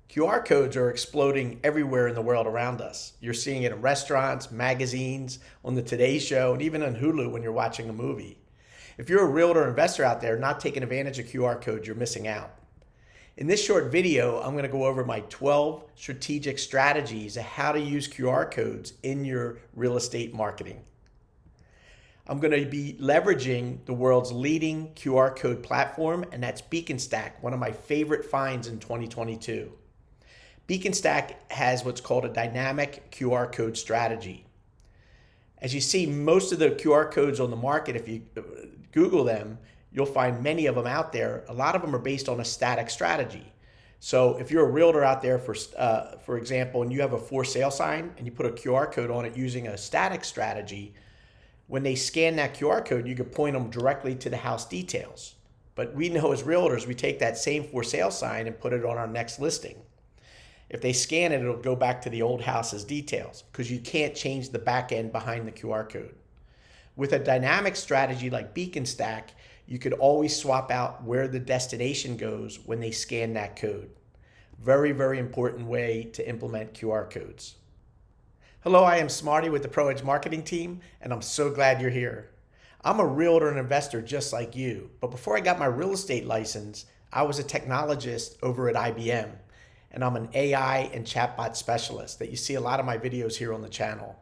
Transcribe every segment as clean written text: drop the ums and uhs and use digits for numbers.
QR codes are exploding everywhere in the world around us. You're seeing it in restaurants, magazines, on the Today Show, and even on Hulu when you're watching a movie. If you're a realtor or investor out there not taking advantage of QR codes, you're missing out. In this short video, I'm going to go over my 12 strategic strategies of how to use QR codes in your real estate marketing. I'm going to be leveraging the world's leading QR code platform, and that's Beaconstac, one of my favorite finds in 2022. Beaconstac has what's called a dynamic QR code strategy. As you see, most of the QR codes on the market, if you Google them, you'll find many of them out there. A lot of them are based on a static strategy. So if you're a realtor out there, for example, and you have a for sale sign and you put a QR code on it using a static strategy, when they scan that QR code, you can point them directly to the house details. But we know as realtors, we take that same for sale sign and put it on our next listing. If they scan it, it'll go back to the old house's details because you can't change the back end behind the QR code. With a dynamic strategy like Beaconstac, you could always swap out where the destination goes when they scan that code. Very, very important way to implement QR codes. Hello, I am Smarty with the ProEdge marketing team, and I'm so glad you're here. I'm a realtor and investor just like you, but before I got my real estate license, I was a technologist over at IBM, and I'm an AI and chatbot specialist that you see a lot of my videos here on the channel.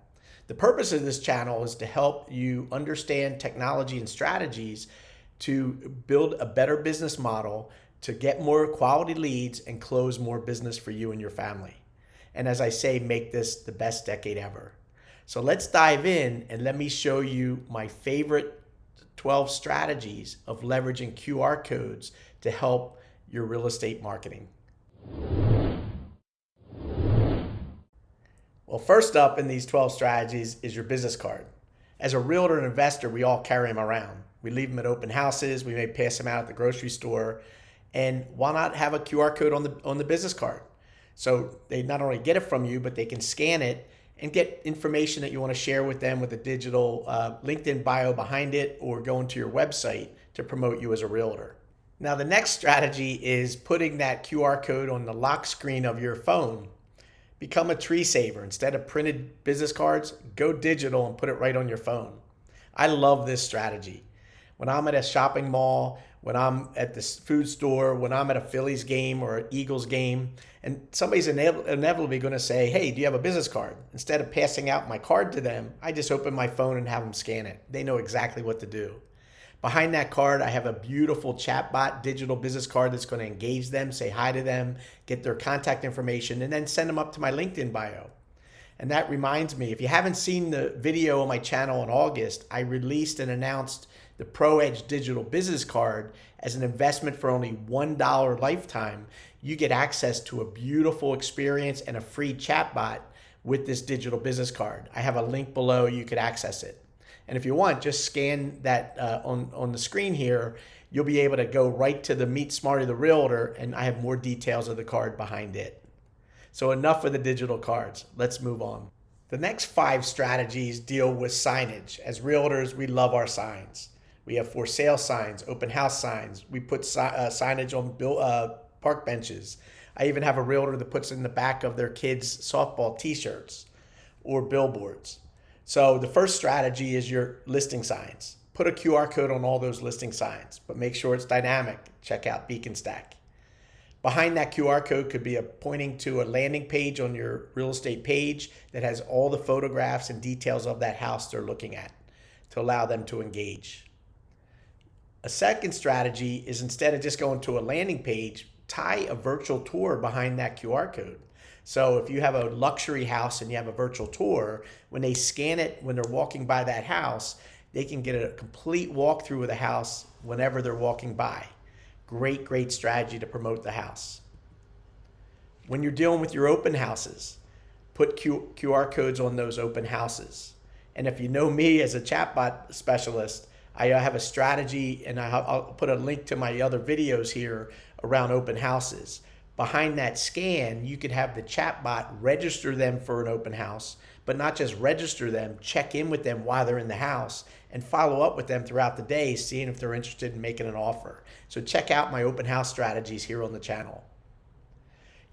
The purpose of this channel is to help you understand technology and strategies to build a better business model, to get more quality leads and close more business for you and your family. And as I say, make this the best decade ever. So let's dive in and let me show you my favorite 12 strategies of leveraging QR codes to help your real estate marketing. Well, first up in these 12 strategies is your business card. As a realtor and investor, we all carry them around. We leave them at open houses. We may pass them out at the grocery store. And why not have a QR code on the business card? So they not only get it from you, but they can scan it and get information that you want to share with them with a digital LinkedIn bio behind it, or go into your website to promote you as a realtor. Now, the next strategy is putting that QR code on the lock screen of your phone. Become a tree saver. Instead of printed business cards, go digital and put it right on your phone. I love this strategy. When I'm at a shopping mall, when I'm at the food store, when I'm at a Phillies game or an Eagles game, and somebody's inevitably going to say, hey, do you have a business card? Instead of passing out my card to them, I just open my phone and have them scan it. They know exactly what to do. Behind that card, I have a beautiful chatbot digital business card that's going to engage them, say hi to them, get their contact information, and then send them up to my LinkedIn bio. And that reminds me, if you haven't seen the video on my channel in August, I released and announced the ProEdge digital business card as an investment for only $1 lifetime. You get access to a beautiful experience and a free chatbot with this digital business card. I have a link below, you could access it. And if you want, just scan that on the screen here. You'll be able to go right to the Meet Smarty the Realtor, and I have more details of the card behind it. So enough of the digital cards. Let's move on. The next 5 strategies deal with signage. As realtors, we love our signs. We have for sale signs, open house signs. We put signage on park benches. I even have a realtor that puts it in the back of their kids' softball t-shirts or billboards. So the first strategy is your listing signs. Put a QR code on all those listing signs, but make sure it's dynamic. Check out Beaconstac. Behind that QR code could be pointing to a landing page on your real estate page that has all the photographs and details of that house they're looking at to allow them to engage. A second strategy is, instead of just going to a landing page, tie a virtual tour behind that QR code. So if you have a luxury house and you have a virtual tour, when they scan it, when they're walking by that house, they can get a complete walkthrough of the house whenever they're walking by. Great, great strategy to promote the house. When you're dealing with your open houses, put QR codes on those open houses. And if you know me as a chatbot specialist, I have a strategy, and I'll put a link to my other videos here around open houses. Behind that scan, you could have the chatbot register them for an open house, but not just register them, check in with them while they're in the house and follow up with them throughout the day, seeing if they're interested in making an offer. So check out my open house strategies here on the channel.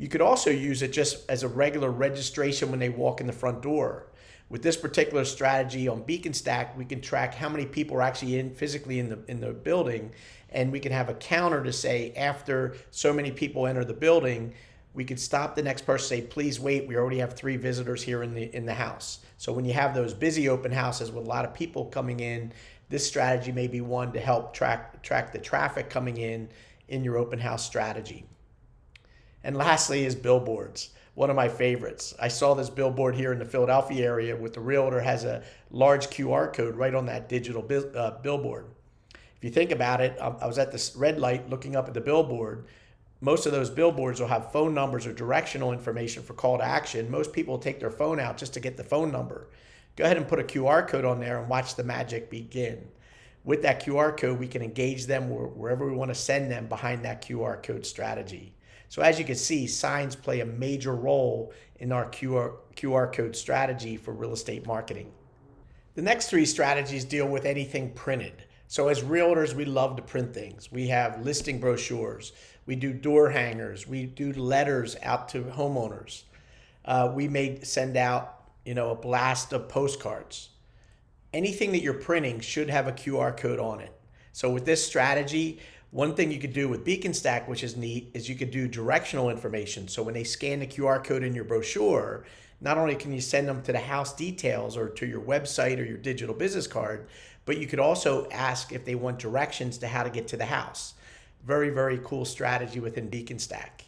You could also use it just as a regular registration when they walk in the front door. With this particular strategy on Beaconstac, we can track how many people are actually physically in the building, and we can have a counter to say after so many people enter the building, we could stop the next person, say, please wait, we already have 3 visitors here in the house. So when you have those busy open houses with a lot of people coming in, this strategy may be one to help track the traffic coming in your open house strategy. And lastly is billboards. One of my favorites. I saw this billboard here in the Philadelphia area with the realtor has a large QR code right on that digital billboard. If you think about it, I was at this red light looking up at the billboard. Most of those billboards will have phone numbers or directional information for call to action. Most people take their phone out just to get the phone number. Go ahead and put a QR code on there and watch the magic begin. With that QR code, we can engage them wherever we want to send them behind that QR code strategy. So as you can see, signs play a major role in our QR code strategy for real estate marketing. The next 3 strategies deal with anything printed. So as realtors, we love to print things. We have listing brochures. We do door hangers. We do letters out to homeowners. We may send out, a blast of postcards. Anything that you're printing should have a QR code on it. So with this strategy, one thing you could do with Beaconstac, which is neat, is you could do directional information. So when they scan the QR code in your brochure, not only can you send them to the house details or to your website or your digital business card, but you could also ask if they want directions to how to get to the house. Very, very cool strategy within Beaconstac.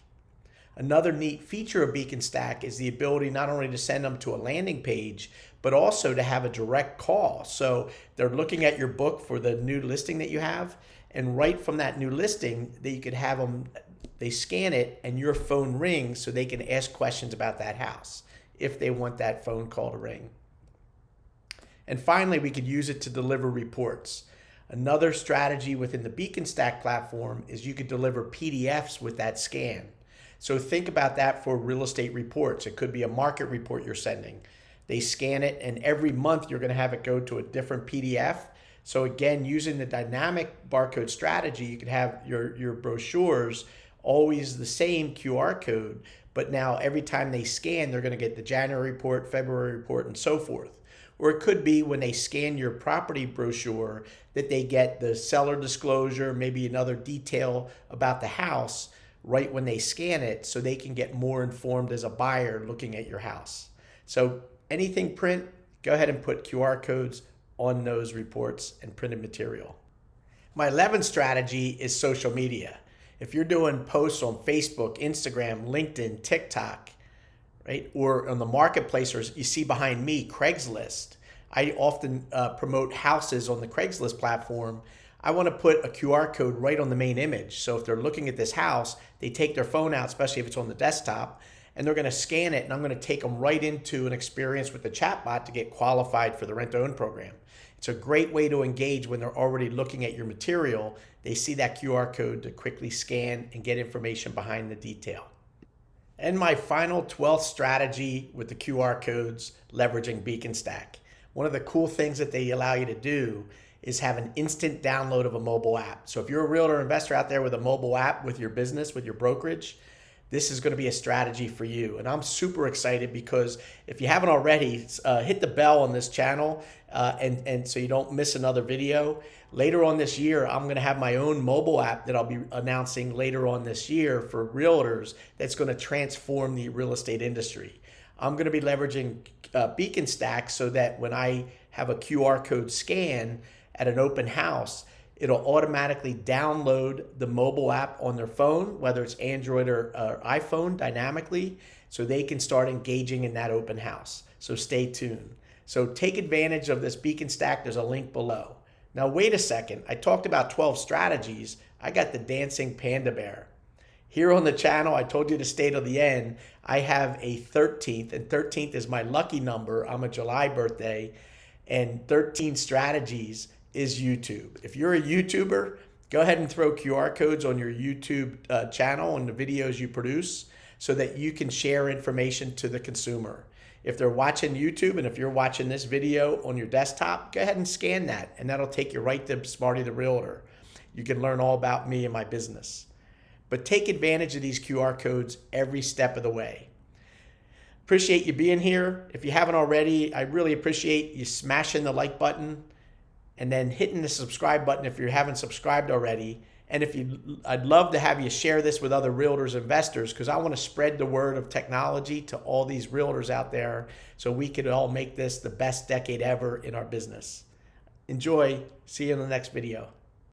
Another neat feature of Beaconstac is the ability not only to send them to a landing page, but also to have a direct call. So they're looking at your book for the new listing that you have, and right from that new listing, that you could have them, they scan it and your phone rings so they can ask questions about that house if they want that phone call to ring. And finally, we could use it to deliver reports. Another strategy within the Beaconstac platform is you could deliver PDFs with that scan. So think about that for real estate reports. It could be a market report you're sending. They scan it, and every month you're going to have it go to a different PDF. So again, using the dynamic barcode strategy, you could have your brochures always the same QR code, but now every time they scan, they're going to get the January report, February report, and so forth. Or it could be when they scan your property brochure that they get the seller disclosure, maybe another detail about the house right when they scan it, so they can get more informed as a buyer looking at your house. So anything print, go ahead and put QR codes on those reports and printed material. My 11th strategy is social media. If you're doing posts on Facebook, Instagram, LinkedIn, TikTok, right, or on the marketplace, or you see behind me, Craigslist, I often promote houses on the Craigslist platform. I want to put a QR code right on the main image. So if they're looking at this house, they take their phone out, especially if it's on the desktop, and they're going to scan it, and I'm going to take them right into an experience with the ChatBot to get qualified for the rent-to-own program. It's a great way to engage when they're already looking at your material. They see that QR code to quickly scan and get information behind the detail. And my final 12th strategy with the QR codes, leveraging Beaconstac. One of the cool things that they allow you to do is have an instant download of a mobile app. So if you're a realtor investor out there with a mobile app with your business, with your brokerage, this is going to be a strategy for you. And I'm super excited because if you haven't already, hit the bell on this channel and so you don't miss another video. Later on this year, I'm going to have my own mobile app that I'll be announcing later on this year for realtors that's going to transform the real estate industry. I'm going to be leveraging Beaconstac so that when I have a QR code scan at an open house, it'll automatically download the mobile app on their phone, whether it's Android or iPhone, dynamically, so they can start engaging in that open house. So stay tuned. So take advantage of this Beaconstac. There's a link below. Now, wait a second. I talked about 12 strategies. I got the dancing panda bear. Here on the channel, I told you to stay to the end. I have a 13th, and 13th is my lucky number. I'm a July birthday, and 13 strategies is YouTube. If you're a YouTuber, go ahead and throw QR codes on your YouTube channel and the videos you produce so that you can share information to the consumer. If they're watching YouTube and if you're watching this video on your desktop, go ahead and scan that, and that'll take you right to Smarty the Realtor. You can learn all about me and my business. but take advantage of these QR codes every step of the way. Appreciate you being here. If you haven't already, I really appreciate you smashing the like button and then hitting the subscribe button if you haven't subscribed already. And I'd love to have you share this with other realtors, investors, because I want to spread the word of technology to all these realtors out there so we could all make this the best decade ever in our business. Enjoy. See you in the next video.